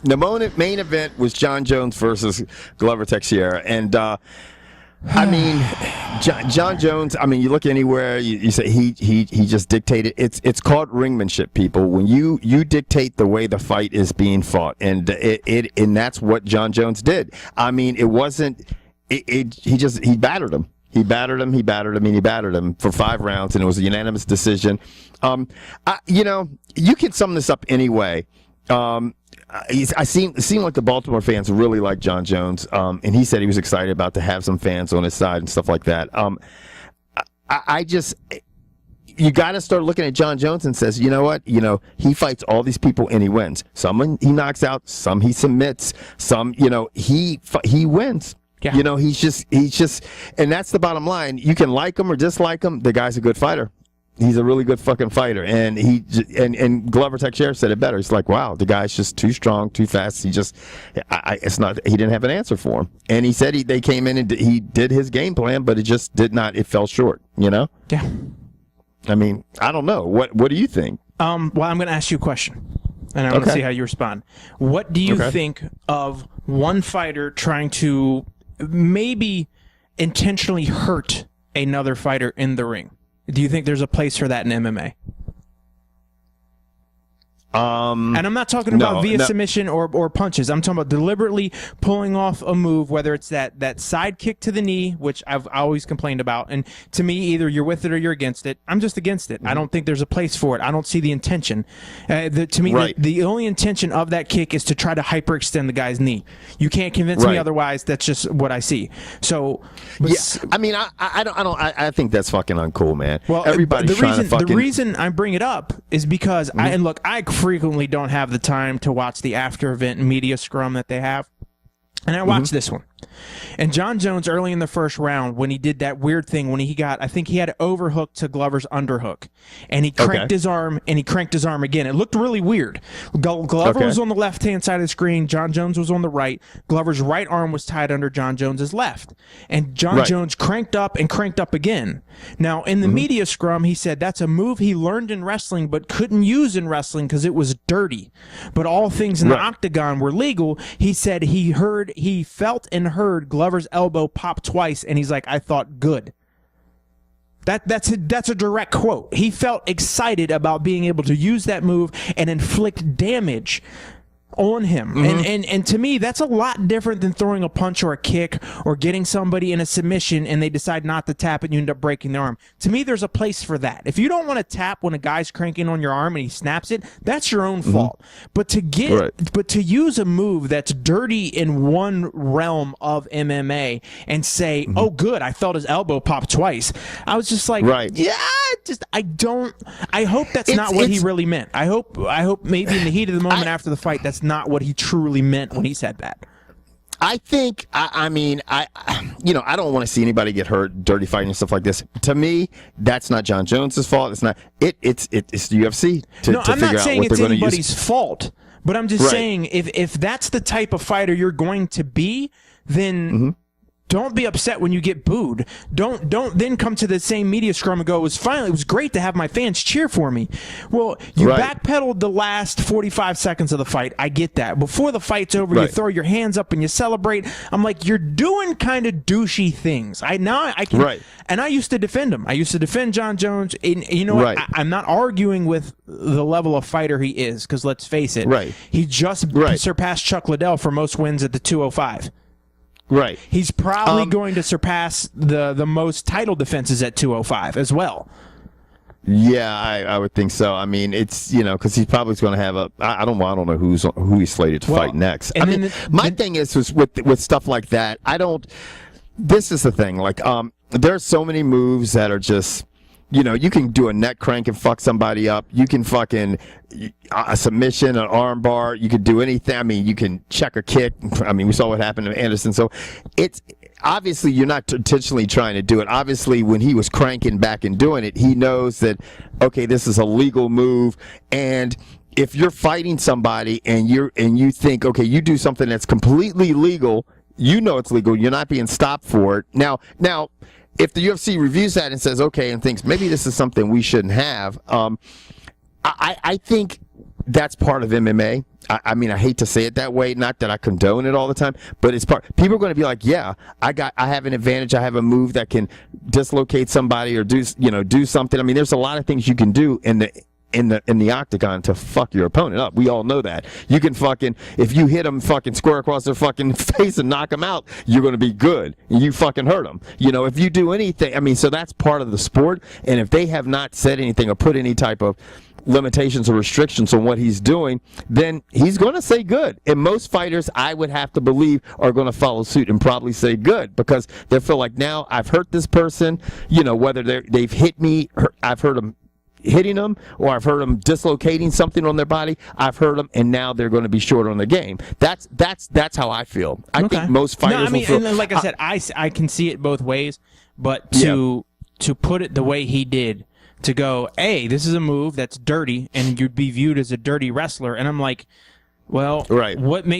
main event was John Jones versus Glover Teixeira, and I mean, John Jones. I mean, you look anywhere, you say he just dictated. It's called ringmanship, people. When you dictate the way the fight is being fought, and and that's what John Jones did. I mean, it wasn't. He battered him. He battered him for 5 rounds, and it was a unanimous decision. You can sum this up anyway. It seemed like the Baltimore fans really like John Jones, and he said he was excited about to have some fans on his side and stuff like that. You got to start looking at John Jones and says, you know what? He fights all these people and he wins. Some he knocks out, some he submits, some he wins. Yeah. He's just, and that's the bottom line. You can like him or dislike him. The guy's a good fighter. He's a really good fucking fighter, and and Glover Teixeira said it better. He's like, wow, the guy's just too strong, too fast. He didn't have an answer for him, and he said they came in and he did his game plan, but it just did not. It fell short. Yeah. I mean, I don't know. What do you think? Well, I'm going to ask you a question, and I want to see how you respond. What do you think of one fighter trying to maybe intentionally hurt another fighter in the ring? Do you think there's a place for that in MMA? And I'm not talking about via submission or punches. I'm talking about deliberately pulling off a move, whether it's that side kick to the knee, which I've always complained about. And to me, either you're with it or you're against it. I'm just against it. I don't think there's a place for it. I don't see the intention. To me, the only intention of that kick is to try to hyperextend the guy's knee. You can't convince me otherwise. That's just what I see. So, I mean, I think that's fucking uncool, man. Well, the reason I bring it up is because I frequently don't have the time to watch the after event media scrum that they have, and I watched this one. And John Jones, early in the first round, when he did that weird thing, when I think he had overhook to Glover's underhook, and he cranked his arm, and he cranked his arm again. It looked really weird. Glover was on the left-hand side of the screen. John Jones was on the right. Glover's right arm was tied under John Jones's left. And John Jones cranked up and cranked up again. Now, in the media scrum, he said that's a move he learned in wrestling but couldn't use in wrestling because it was dirty. But all things in the octagon were legal. He said he felt and heard Glover's elbow pop twice, and he's like, I thought good. That's a direct quote. He felt excited about being able to use that move and inflict damage on him. And to me, that's a lot different than throwing a punch or a kick or getting somebody in a submission and they decide not to tap and you end up breaking their arm. To me, there's a place for that. If you don't want to tap when a guy's cranking on your arm and he snaps it, that's your own fault. But to use a move that's dirty in one realm of MMA and say, oh good, I felt his elbow pop twice. I was just like, I hope that's not what he really meant. I hope maybe in the heat of the moment after the fight, that's not what he truly meant when he said that. I think, I don't want to see anybody get hurt, dirty fighting and stuff like this. To me, that's not John Jones's fault. It's not. It's the UFC to I'm figure not out saying what it's they're going to use. anybody's fault, but I'm just saying if that's the type of fighter you're going to be, then don't be upset when you get booed. Don't then come to the same media scrum and go, it was great to have my fans cheer for me. Well, you backpedaled the last 45 seconds of the fight. I get that. Before the fight's over, you throw your hands up and you celebrate. I'm like, you're doing kind of douchey things. I can, and I used to defend him. I used to defend John Jones. And you know what? I'm not arguing with the level of fighter he is, because let's face it, he just surpassed Chuck Liddell for most wins at the 205. He's probably going to surpass the most title defenses at 205 as well. Yeah, I would think so. I mean, it's, because he's probably going to have I don't know who he's slated to fight next. I mean, my thing is with stuff like that, this is the thing. Like, there's so many moves that are just, you can do a neck crank and fuck somebody up. You can fucking a submission, an arm bar. You could do anything. I mean, you can check a kick. I mean, we saw what happened to Anderson. So it's obviously you're not intentionally trying to do it. Obviously, when he was cranking back and doing it, he knows that, okay, this is a legal move. And if you're fighting somebody and you think, okay, you do something that's completely legal, it's legal. You're not being stopped for it. Now, if the UFC reviews that and says, okay, and thinks maybe this is something we shouldn't have, I think that's part of MMA. I mean, I hate to say it that way, not that I condone it all the time, but it's part. People are going to be like, yeah, I have an advantage. I have a move that can dislocate somebody or do something. I mean, there's a lot of things you can do in the octagon to fuck your opponent up. We all know that. You can if you hit them square across their fucking face and knock them out, you're going to be good. You fucking hurt them. If you do anything, I mean, so that's part of the sport. And if they have not said anything or put any type of limitations or restrictions on what he's doing, then he's going to say good. And most fighters, I would have to believe, are going to follow suit and probably say good, because they feel like, now I've hurt this person, whether they've hit me, I've heard them hitting them, or I've heard them dislocating something on their body. I've heard them, and now they're going to be short on the game. That's how I feel. I think most fighters will feel. And like I said, I can see it both ways, but to put it the way he did, to go, hey, this is a move that's dirty, and you'd be viewed as a dirty wrestler, and I'm like, well, right.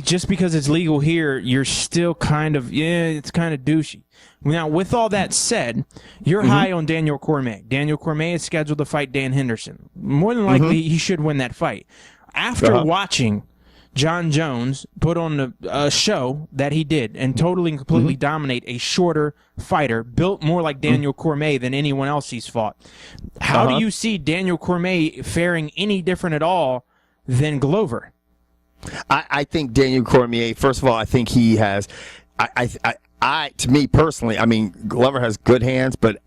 Just because it's legal here, you're still kind of, it's kind of douchey. Now, with all that said, you're high on Daniel Cormier. Daniel Cormier is scheduled to fight Dan Henderson. More than likely, he should win that fight. After watching John Jones put on a show that he did and totally and completely dominate a shorter fighter, built more like Daniel Cormier than anyone else he's fought, how do you see Daniel Cormier faring any different at all than Glover? I think Daniel Cormier, first of all, I think he has, to me personally, I mean, Glover has good hands, but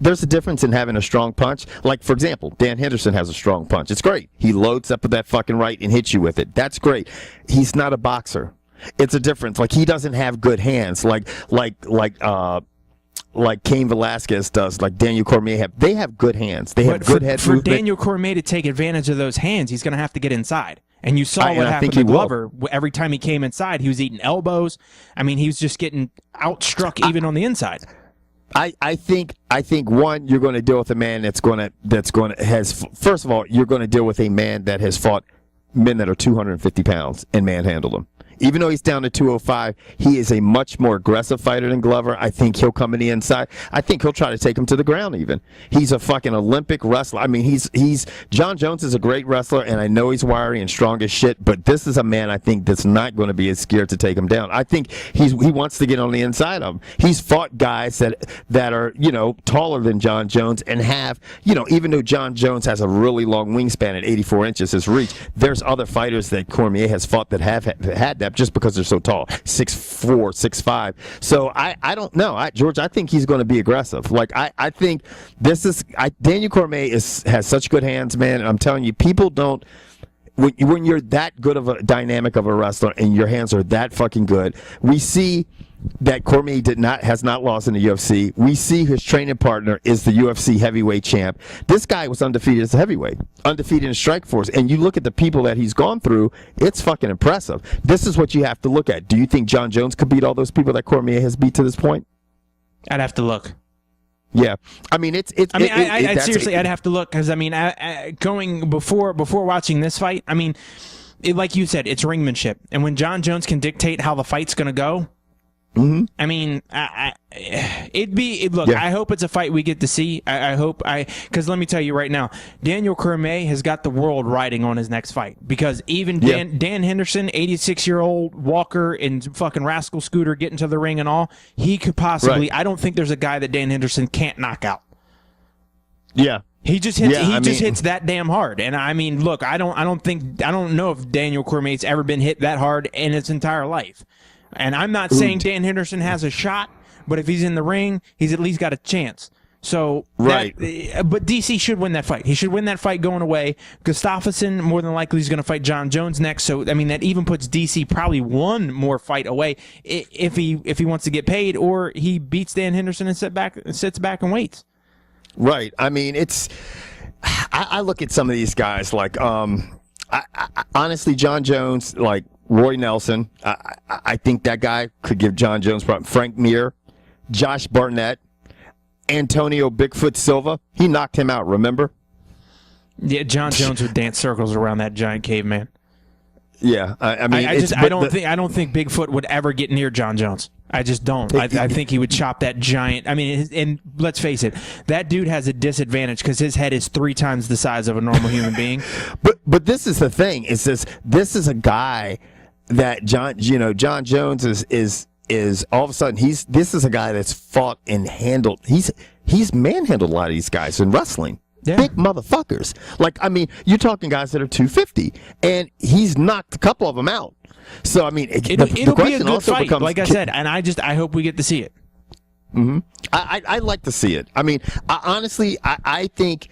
there's a difference in having a strong punch. Like, for example, Dan Henderson has a strong punch. It's great. He loads up with that fucking right and hits you with it. That's great. He's not a boxer. It's a difference. Like, he doesn't have good hands. Like Cain Velasquez does, like Daniel Cormier they have good hands. They have good head movement. For Daniel Cormier to take advantage of those hands, he's going to have to get inside. And you saw what happened to Glover. Every time he came inside, he was eating elbows. I mean, he was just getting outstruck even on the inside. I think one, you're going to deal with a man first of all, you're going to deal with a man that has fought men that are 250 pounds and manhandled them. Even though he's down to 205, he is a much more aggressive fighter than Glover. I think he'll come in the inside. I think he'll try to take him to the ground even. He's a fucking Olympic wrestler. I mean, John Jones is a great wrestler, and I know he's wiry and strong as shit, but this is a man I think that's not going to be as scared to take him down. I think he wants to get on the inside of him. He's fought guys that are, taller than John Jones and have, even though John Jones has a really long wingspan at 84 inches, his reach, there's other fighters that Cormier has fought that have had that just because they're so tall, 6'4", 6'5". So I don't know, George. I think he's going to be aggressive. Like I think Daniel Cormier has such good hands, man. And I'm telling you, people don't. When you're that good of a dynamic of a wrestler and your hands are that fucking good, we see that Cormier has not lost in the UFC. We see his training partner is the UFC heavyweight champ. This guy was undefeated as a heavyweight, undefeated in Strikeforce. And you look at the people that he's gone through, it's fucking impressive. This is what you have to look at. Do you think John Jones could beat all those people that Cormier has beat to this point? I'd have to look. Yeah, I mean I'd have to look, because I mean, going before watching this fight, I mean, like you said, it's ringmanship, and when John Jones can dictate how the fight's going to go, I mean, I hope it's a fight we get to see. Because let me tell you right now, Daniel Cormier has got the world riding on his next fight, because even Dan Henderson, 86-year-old walker and fucking rascal scooter, getting to the ring and all, he could possibly. I don't think there's a guy that Dan Henderson can't knock out. Yeah. He just hits that damn hard. And I mean, look, I don't know if Daniel Cormier's ever been hit that hard in his entire life. And I'm not saying Dan Henderson has a shot, but if he's in the ring, he's at least got a chance. So, but DC should win that fight. He should win that fight going away. Gustafsson more than likely is going to fight John Jones next. So, I mean, that even puts DC probably one more fight away if he wants to get paid, or he beats Dan Henderson and sits back and waits. Right. I mean, I look at some of these guys like, honestly, John Jones, like Roy Nelson. I think that guy could give John Jones problems. Frank Mir, Josh Barnett, Antonio Bigfoot Silva. He knocked him out, remember? Yeah, John Jones would dance circles around that giant caveman. Yeah, I mean, I don't think Bigfoot would ever get near John Jones. I just don't. I think he would chop that giant. I mean, and let's face it, that dude has a disadvantage because his head is 3 times the size of a normal human being. But this is the thing. It's this is a guy that John Jones is all of a sudden this is a guy that's fought and handled. He's manhandled a lot of these guys in wrestling. Yeah. Big motherfuckers. Like, I mean, you're talking guys that are 250, and he's knocked a couple of them out. So I mean, it'll be a good fight, like I said, and I hope we get to see it. Mm-hmm. I like to see it. I mean, honestly, I think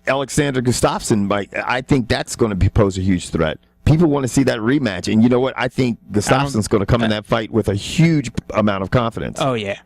Alexander Gustafsson, I think that's going to pose a huge threat. People want to see that rematch, and you know what? I think Gustafsson's going to come in that fight with a huge amount of confidence. Oh yeah,